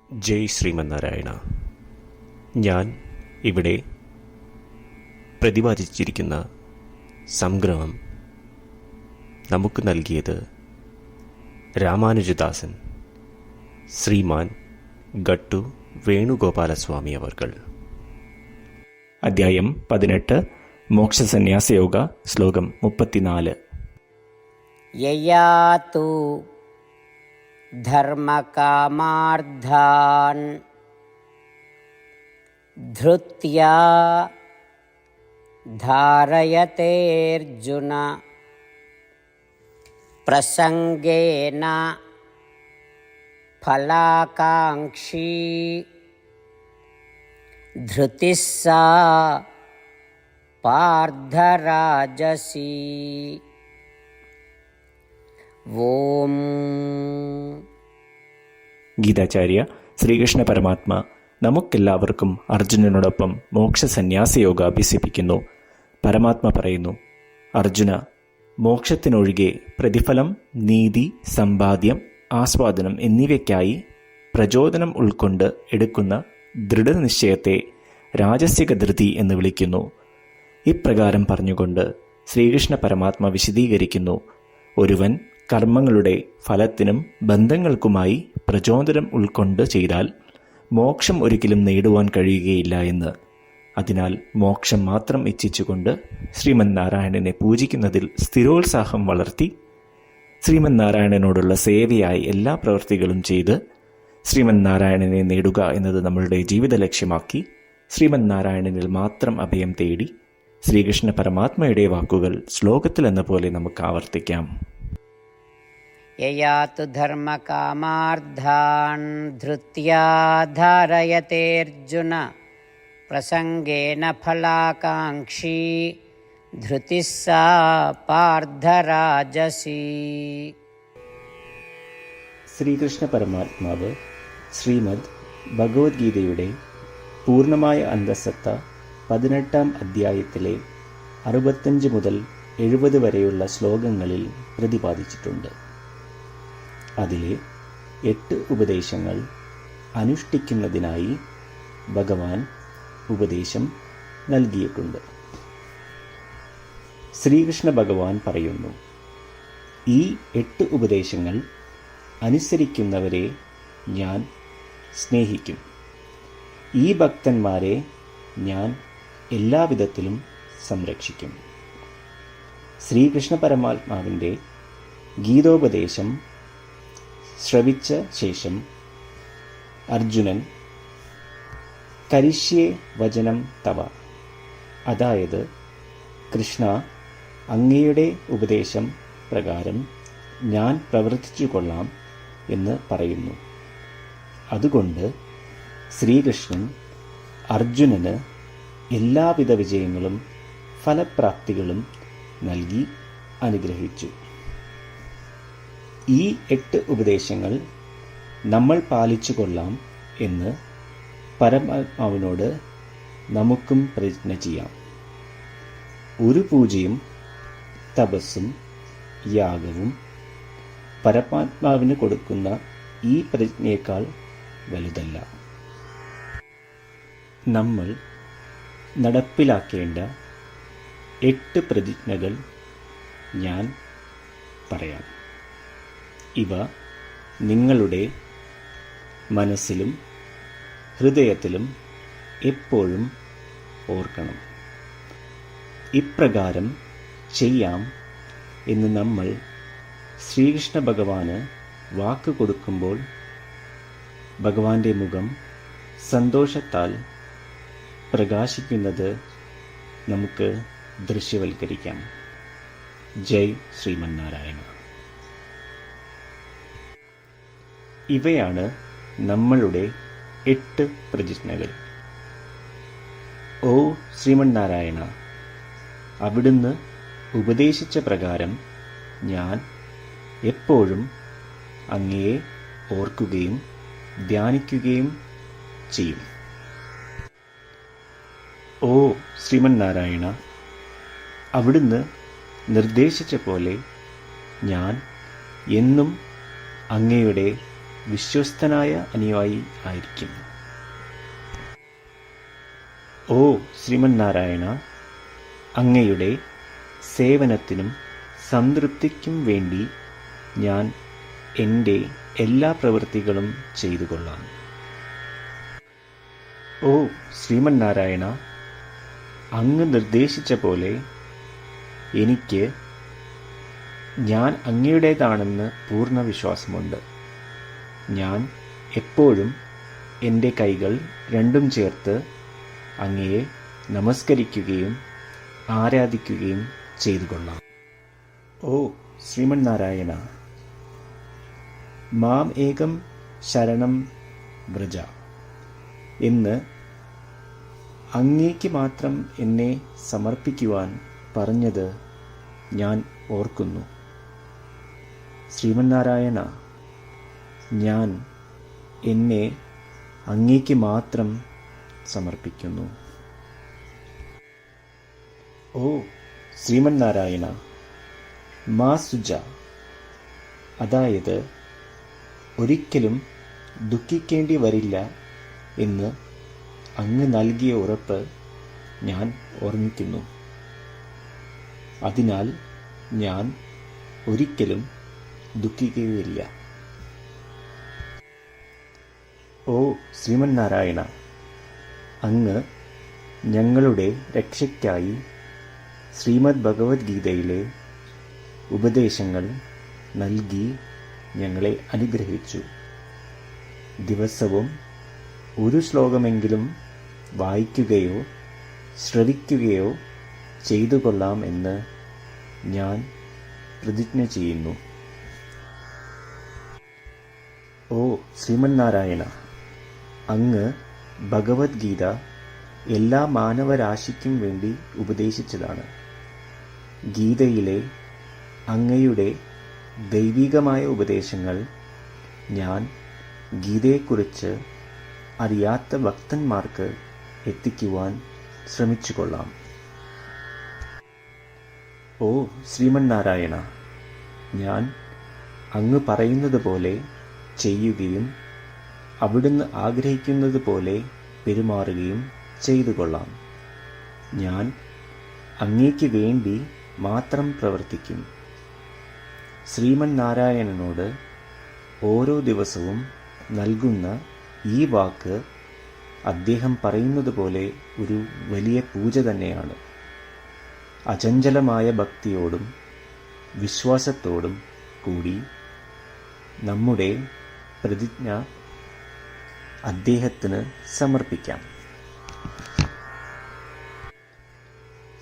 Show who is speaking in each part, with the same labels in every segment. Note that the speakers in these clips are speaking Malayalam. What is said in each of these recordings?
Speaker 1: ജയ് ശ്രീമന്നാരായണ. ഞാൻ ഇവിടെ പ്രതിപാദിച്ചിരിക്കുന്ന സംഗ്രഹം നമുക്ക് നൽകിയത് രാമാനുജദാസൻ ശ്രീമാൻ ഗട്ടു വേണുഗോപാലസ്വാമി അവർകൾ.
Speaker 2: അധ്യായം 18 മോക്ഷസന്യാസയോഗ, ശ്ലോകം 34.
Speaker 3: യയാതു ധർമ്മകാമാർത്ഥാൻ ധൃത്യാ ധാരയതേർജുന പ്രസംഗേന ഫലാകാംക്ഷി ധൃതിസ്സാ പാർത്ഥരാജസി. ഓം.
Speaker 2: ഗീതാചാര്യ ശ്രീകൃഷ്ണ പരമാത്മ നമുക്കെല്ലാവർക്കും അർജുനനോടൊപ്പം മോക്ഷസന്യാസയോഗ അഭ്യസിപ്പിക്കുന്നു. പരമാത്മ പറയുന്നു, അർജുന, മോക്ഷത്തിനൊഴികെ പ്രതിഫലം, നീതി, സമ്പാദ്യം, ആസ്വാദനം എന്നിവയ്ക്കായി പ്രചോദനം ഉൾക്കൊണ്ട് എടുക്കുന്ന ദൃഢനിശ്ചയത്തെ രാജസിക ധൃതി എന്ന് വിളിക്കുന്നു. ഇപ്രകാരം പറഞ്ഞുകൊണ്ട് ശ്രീകൃഷ്ണ പരമാത്മ വിശദീകരിക്കുന്നു, ഒരുവൻ കർമ്മങ്ങളുടെ ഫലത്തിനും ബന്ധങ്ങൾക്കുമായി പ്രചോദനം ഉൾക്കൊണ്ട് ചെയ്താൽ മോക്ഷം ഒരിക്കലും നേടുവാൻ കഴിയുകയില്ല എന്ന്. അതിനാൽ മോക്ഷം മാത്രം ഇച്ഛിച്ചുകൊണ്ട് ശ്രീമന്നാരായണനെ പൂജിക്കുന്നതിൽ സ്ഥിരോത്സാഹം വളർത്തി ശ്രീമന്നാരായണനോടുള്ള സേവയായി എല്ലാ പ്രവൃത്തികളും ചെയ്ത് ശ്രീമന്നാരായണനെ നേടുക എന്നത് നമ്മളുടെ ജീവിത ലക്ഷ്യമാക്കി ശ്രീമന്നാരായണനിൽ മാത്രം അഭയം തേടി ശ്രീകൃഷ്ണ പരമാത്മയുടെ വാക്കുകൾ ശ്ലോകത്തിൽ എന്ന പോലെ നമുക്ക് ആവർത്തിക്കാം.
Speaker 3: യയാതു ധർമ്മകാമാർത്ഥാൻ ധൃത്യാ ധാരയതേർജുന പ്രസംഗേന ഫലാകാംക്ഷി ധൃതിസ്സാ പാർത്ഥരാജസി.
Speaker 2: ശ്രീകൃഷ്ണ പരമാത്മാവ് ശ്രീമദ് ഭഗവത്ഗീതയുടെ പൂർണ്ണമായ അന്തസത്ത 18-ാം അധ്യായത്തിലെ 65 മുതൽ 70 വരെയുള്ള ശ്ലോകങ്ങളിൽ പ്രതിപാദിച്ചിട്ടുണ്ട്. അതിലെ 8 ഉപദേശങ്ങൾ അനുഷ്ഠിക്കുന്നതിനായി ഭഗവാൻ ഉപദേശം നൽകിയിട്ടുണ്ട്. ശ്രീകൃഷ്ണ ഭഗവാൻ പറയുന്നു, ഈ 8 ഉപദേശങ്ങൾ അനുസരിക്കുന്നവരെ ഞാൻ സ്നേഹിക്കും. ഈ ഭക്തന്മാരെ ഞാൻ എല്ലാവിധത്തിലും സംരക്ഷിക്കും. ശ്രീകൃഷ്ണ പരമാത്മാവിൻ്റെ ഗീതോപദേശം ശ്രവിച്ച ശേഷം അർജുനൻ കരിഷ്യേ വചനം തവ, അതായത് കൃഷ്ണ, അങ്ങയുടെ ഉപദേശം പ്രകാരം ഞാൻ പ്രവർത്തിച്ചു കൊള്ളാം എന്ന് പറയുന്നു. അതുകൊണ്ട് ശ്രീകൃഷ്ണൻ അർജുനന് എല്ലാവിധ വിജയങ്ങളും ഫലപ്രാപ്തികളും നൽകി അനുഗ്രഹിച്ചു. ഈ 8 ഉപദേശങ്ങൾ നമ്മൾ പാലിച്ചു കൊള്ളാം എന്ന് പരമാത്മാവിനോട് നമുക്കും പ്രതിജ്ഞ ചെയ്യാം. ഒരു പൂജയും തപസ്സും യാഗവും പരമാത്മാവിന് കൊടുക്കുന്ന ഈ പ്രതിജ്ഞയേക്കാൾ വലുതല്ല. നമ്മൾ നടപ്പിലാക്കേണ്ട 8 പ്രതിജ്ഞകൾ ഞാൻ പറയാം. ഇവ നിങ്ങളുടെ മനസ്സിലും ഹൃദയത്തിലും എപ്പോഴും ഓർക്കണം. ഇപ്രകാരം ചെയ്യാം എന്ന് നമ്മൾ ശ്രീകൃഷ്ണ ഭഗവാന് വാക്ക് കൊടുക്കുമ്പോൾ ഭഗവാന്റെ മുഖം സന്തോഷത്താൽ പ്രകാശിക്കുന്നത് നമുക്ക് ദൃശ്യവൽക്കരിക്കാം. ജയ് ശ്രീമന്നാരായണ. ഇവയാണ് നമ്മളുടെ 8 പ്രതിജ്ഞകൾ. ഓ ശ്രീമന്നാരായണ, അവിടുന്ന് ഉപദേശിച്ച പ്രകാരം ഞാൻ എപ്പോഴും അങ്ങയെ ഓർക്കുകയും ധ്യാനിക്കുകയും ചെയ്യും. ഓ ശ്രീമന്നാരായണ, അവിടുന്ന് നിർദ്ദേശിച്ച പോലെ ഞാൻ എന്നും അങ്ങയുടെ വിശ്വസ്തനായ അനുയായി ആയിരിക്കും. ഓ ശ്രീമന്നാരായണ, അങ്ങയുടെ സേവനത്തിനും സംതൃപ്തിക്കും വേണ്ടി ഞാൻ എൻ്റെ എല്ലാ പ്രവൃത്തികളും ചെയ്തു കൊള്ളാം. ഓ ശ്രീമന്നാരായണ, അങ്ങ് നിർദ്ദേശിച്ച പോലെ എനിക്ക് ഞാൻ അങ്ങയുടേതാണെന്ന് പൂർണ്ണ വിശ്വാസമുണ്ട്. ഞാൻ എപ്പോഴും എൻ്റെ കൈകൾ രണ്ടും ചേർത്ത് അങ്ങയെ നമസ്കരിക്കുകയും ആരാധിക്കുകയും ചെയ്തു കൊള്ളാം. ഓ ശ്രീമന്നാരായണ, മാം ഏകം ശരണം വ്രജ എന്ന് അങ്ങേക്ക് മാത്രം എന്നെ സമർപ്പിക്കുവാൻ പറഞ്ഞത് ഞാൻ ഓർക്കുന്നു. ശ്രീമന്നാരായണ, ഞാൻ എന്നെ അങ്ങേക്ക് മാത്രം സമർപ്പിക്കുന്നു. ഓ ശ്രീമന്നാരായണ, മാ സുജ, അതായത് ഒരിക്കലും ദുഃഖിക്കേണ്ടി വരില്ല എന്ന് അങ്ങ് നൽകിയ ഉറപ്പ് ഞാൻ ഓർമ്മിക്കുന്നു. അതിനാൽ ഞാൻ ഒരിക്കലും ദുഃഖിക്കുകയില്ല. ഓ ശ്രീമന്നാരായണ, അങ്ങ് ഞങ്ങളുടെ രക്ഷയ്ക്കായി ശ്രീമദ് ഭഗവത്ഗീതയിലെ ഉപദേശങ്ങൾ നൽകി ഞങ്ങളെ അനുഗ്രഹിച്ചു. ദിവസവും ഒരു ശ്ലോകമെങ്കിലും വായിക്കുകയോ ശ്രവിക്കുകയോ ചെയ്തു കൊള്ളാം എന്ന് ഞാൻ പ്രതിജ്ഞ ചെയ്യുന്നു. ഓ ശ്രീമന്നാരായണ, അങ്ങ് ഭഗവത്ഗീത എല്ലാ മാനവരാശിക്കും വേണ്ടി ഉപദേശിച്ചതാണ്. ഗീതയിലെ അങ്ങയുടെ ദൈവികമായ ഉപദേശങ്ങൾ ഞാൻ ഗീതയെക്കുറിച്ച് അറിയാത്ത ഭക്തന്മാർക്ക് എത്തിക്കുവാൻ ശ്രമിച്ചുകൊള്ളാം. ഓ ശ്രീമന്നാരായണ, ഞാൻ അങ്ങ് പറയുന്നത് പോലെ ചെയ്യുകയും അവിടുന്ന് ആഗ്രഹിക്കുന്നത് പോലെ പെരുമാറുകയും ചെയ്തു കൊള്ളാം. ഞാൻ അങ്ങേക്ക് വേണ്ടി മാത്രം പ്രവർത്തിക്കും. ശ്രീമന്നാരായണനോട് ഓരോ ദിവസവും നൽകുന്ന ഈ വാക്ക് അദ്ദേഹം പറയുന്നത് പോലെ ഒരു വലിയ പൂജ തന്നെയാണ്. അചഞ്ചലമായ ഭക്തിയോടും വിശ്വാസത്തോടും കൂടി നമ്മുടെ പ്രതിജ്ഞ അദ്ദേഹത്തിന് സമർപ്പിക്കാം.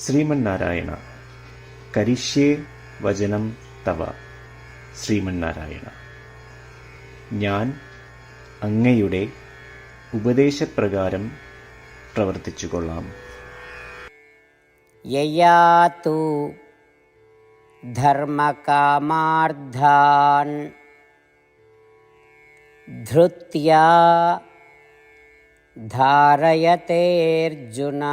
Speaker 2: ശ്രീമന്നാരായണ, കരിഷ്യേ വചനം തവ. ശ്രീമന്നാരായണ, ഞാൻ അങ്ങയുടെ ഉപദേശപ്രകാരം പ്രവർത്തിച്ചുകൊള്ളാം.
Speaker 3: യയാതു ധർമ്മകാമാർത്ഥാൻ ധൃത്യാ ധാരയതേർജുന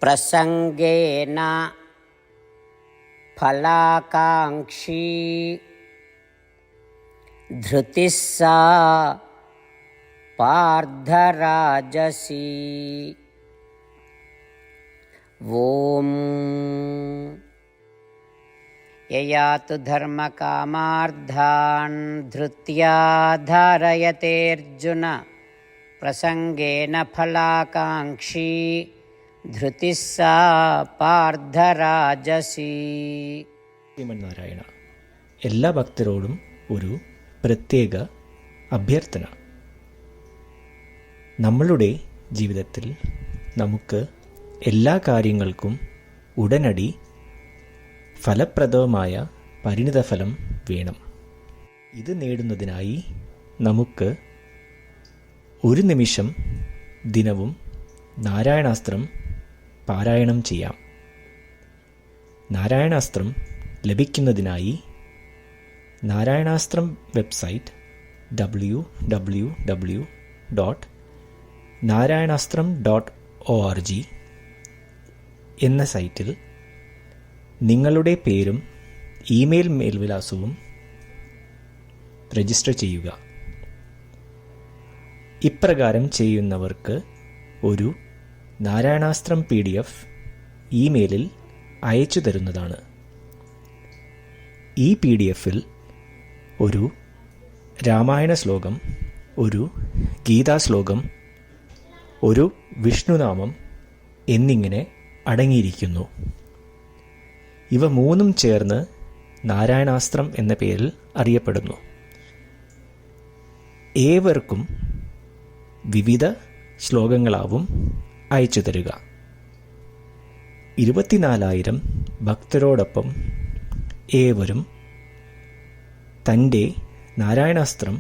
Speaker 3: പ്രസംഗേന ഫലാകാംക്ഷി ധൃതിസ്സാ പാർത്ഥരാജസി. ഓം യയാതു ധർമ്മകാമാർത്ഥാൻ ധൃത്യാ ധാരയതേർജുന പ്രസംഗേന ഫലാകാംക്ഷി ധൃതിസ്സാ പാർത്ഥരാജസി.
Speaker 2: ശ്രീമന്നാരായണ, എല്ലാ ഭക്തരോടും ഒരു പ്രത്യേക അഭ്യർത്ഥന. നമ്മളുടെ ജീവിതത്തിൽ നമുക്ക് എല്ലാ കാര്യങ്ങൾക്കും ഉടനടി ഫലപ്രദമായ പരിണിതഫലം വേണം. ഇത് നേടുന്നതിനായി നമുക്ക് ഒരു നിമിഷം ദിനവും നാരായണാസ്ത്രം പാരായണം ചെയ്യാം. നാരായണാസ്ത്രം ലഭിക്കുന്നതിനായി നാരായണാസ്ത്രം വെബ്സൈറ്റ് www.narayanastram.org എന്ന സൈറ്റിൽ നിങ്ങളുടെ പേരും ഇമെയിൽ മേൽവിലാസവും രജിസ്റ്റർ ചെയ്യുക. ഇപ്രകാരം ചെയ്യുന്നവർക്ക് ഒരു നാരായണാസ്ത്രം PDF ഇമെയിലിൽ അയച്ചു തരുന്നതാണ്. ഈ PDF-ൽ ഒരു രാമായണ ശ്ലോകം, ഒരു ഗീതാശ്ലോകം, ഒരു വിഷ്ണുനാമം എന്നിങ്ങനെ അടങ്ങിയിരിക്കുന്നു. ഇവ മൂന്നും ചേർന്ന് നാരായണാസ്ത്രം എന്ന പേരിൽ അറിയപ്പെടുന്നു. ഏവർക്കും വിവിധ ശ്ലോകങ്ങളാവും അയച്ചു തരിക. 24,000 ഭക്തരോടൊപ്പം ഏവരും തൻ്റെ നാരായണാസ്ത്രം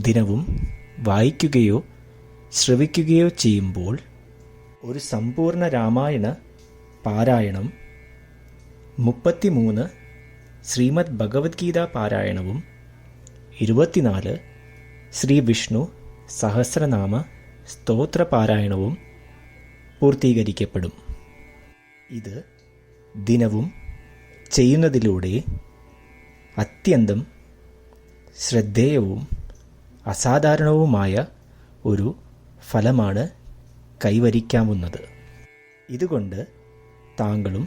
Speaker 2: ദിനവും വായിക്കുകയോ ശ്രവിക്കുകയോ ചെയ്യുമ്പോൾ ഒരു സമ്പൂർണ്ണ രാമായണ പാരായണം, 33 ശ്രീമദ് ഭഗവത്ഗീത പാരായണവും 24 ശ്രീ വിഷ്ണു സഹസ്രനാമ സ്തോത്ര പാരായണവും പൂർത്തീകരിക്കപ്പെടും. ഇത് ദിനവും ചെയ്യുന്നതിലൂടെ അത്യന്തം ശ്രദ്ധേയവും അസാധാരണവുമായ ഒരു ഫലമാണ് കൈവരിക്കാവുന്നത്. ഇതുകൊണ്ട് താങ്കളും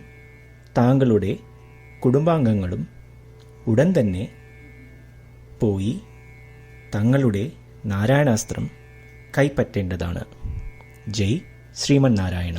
Speaker 2: താങ്കളുടെ കുടുംബാംഗങ്ങളും ഉടൻ തന്നെ പോയി തങ്ങളുടെ നാരായണാസ്ത്രം കൈപ്പറ്റേണ്ടതാണ്. ജയ് ശ്രീമന്നാരായണ.